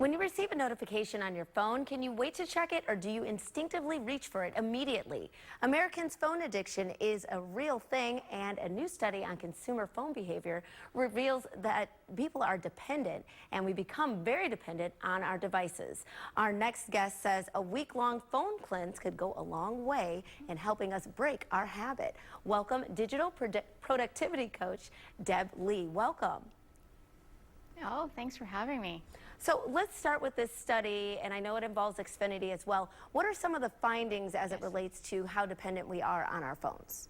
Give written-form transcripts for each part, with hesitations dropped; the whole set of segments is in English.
When you receive a notification on your phone, can you wait to check it or do you instinctively reach for it immediately? Americans' phone addiction is a real thing, and a new study on consumer phone behavior reveals that people are dependent and we become very dependent on our devices. Our next guest says a week-long phone cleanse could go a long way in helping us break our habit. Welcome digital productivity coach Deb Lee. Welcome. Oh, thanks for having me. So let's start with this study, and I know it involves Xfinity as well. What are some of the findings as it relates to how dependent we are on our phones?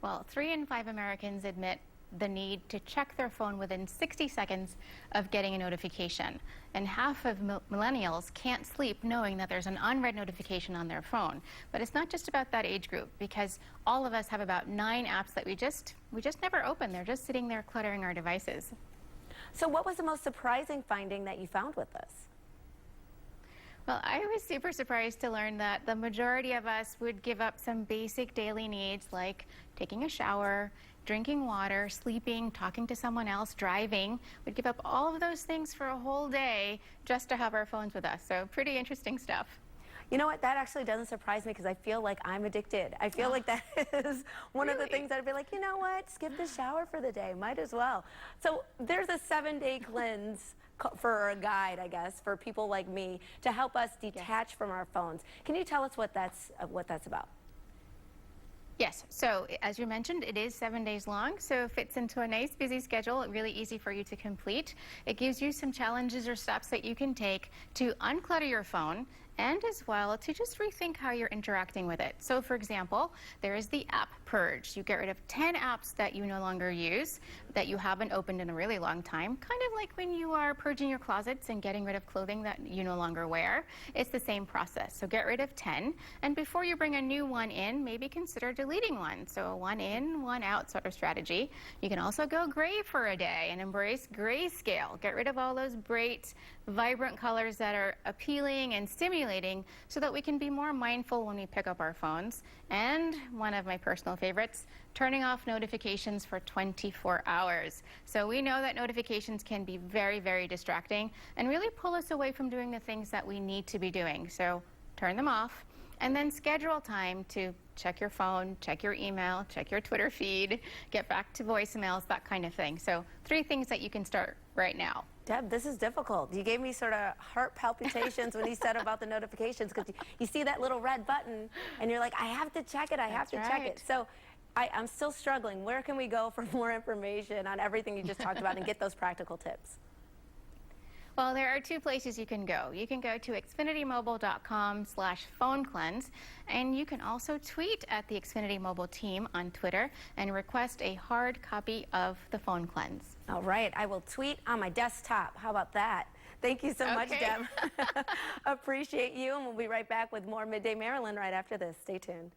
Well, 3 in 5 Americans admit the need to check their phone within 60 seconds of getting a notification. And half of millennials can't sleep knowing that there's an unread notification on their phone. But it's not just about that age group, because all of us have about 9 apps that we just never open. They're just sitting there cluttering our devices. So what was the most surprising finding that you found with this? Well, I was super surprised to learn that the majority of us would give up some basic daily needs like taking a shower, drinking water, sleeping, talking to someone else, driving. We'd give up all of those things for a whole day just to have our phones with us. So pretty interesting stuff. You know what, that actually doesn't surprise me because I feel like I'm addicted. I feel like that is one of the things that I'd be like, you know what, skip the shower for the day, might as well. So there's a 7-day cleanse for a guide, I guess, for people like me to help us detach from our phones. Can you tell us what that's about? Yes, so as you mentioned, it is 7 days long, so it fits into a nice busy schedule, really easy for you to complete. It gives you some challenges or steps that you can take to unclutter your phone and as well to just rethink how you're interacting with it. So for example, there is the app purge. You get rid of 10 apps that you no longer use, that you haven't opened in a really long time, kind of like when you are purging your closets and getting rid of clothing that you no longer wear. It's the same process. So get rid of 10, and before you bring a new one in, maybe consider deleting one. So one in, one out sort of strategy. You can also go gray for a day and embrace grayscale. Get rid of all those bright, vibrant colors that are appealing and stimulating so that we can be more mindful when we pick up our phones. And one of my personal favorites, turning off notifications for 24 hours. So we know that notifications can be very, very distracting and really pull us away from doing the things that we need to be doing. So turn them off and then schedule time to check your phone, check your email, check your Twitter feed, get back to voicemails, that kind of thing. So 3 things that you can start right now. Deb, this is difficult. You gave me sort of heart palpitations when you said about the notifications, because you see that little red button and you're like, I have to check it, I have to check it. So I'm still struggling. Where can we go for more information on everything you just talked about and get those practical tips? Well, there are 2 places you can go. You can go to xfinitymobile.com/phone cleanse, and you can also tweet at the Xfinity Mobile team on Twitter and request a hard copy of the phone cleanse. All right, I will tweet on my desktop. How about that? Thank you so much, Deb. Appreciate you, and we'll be right back with more Midday Maryland right after this. Stay tuned.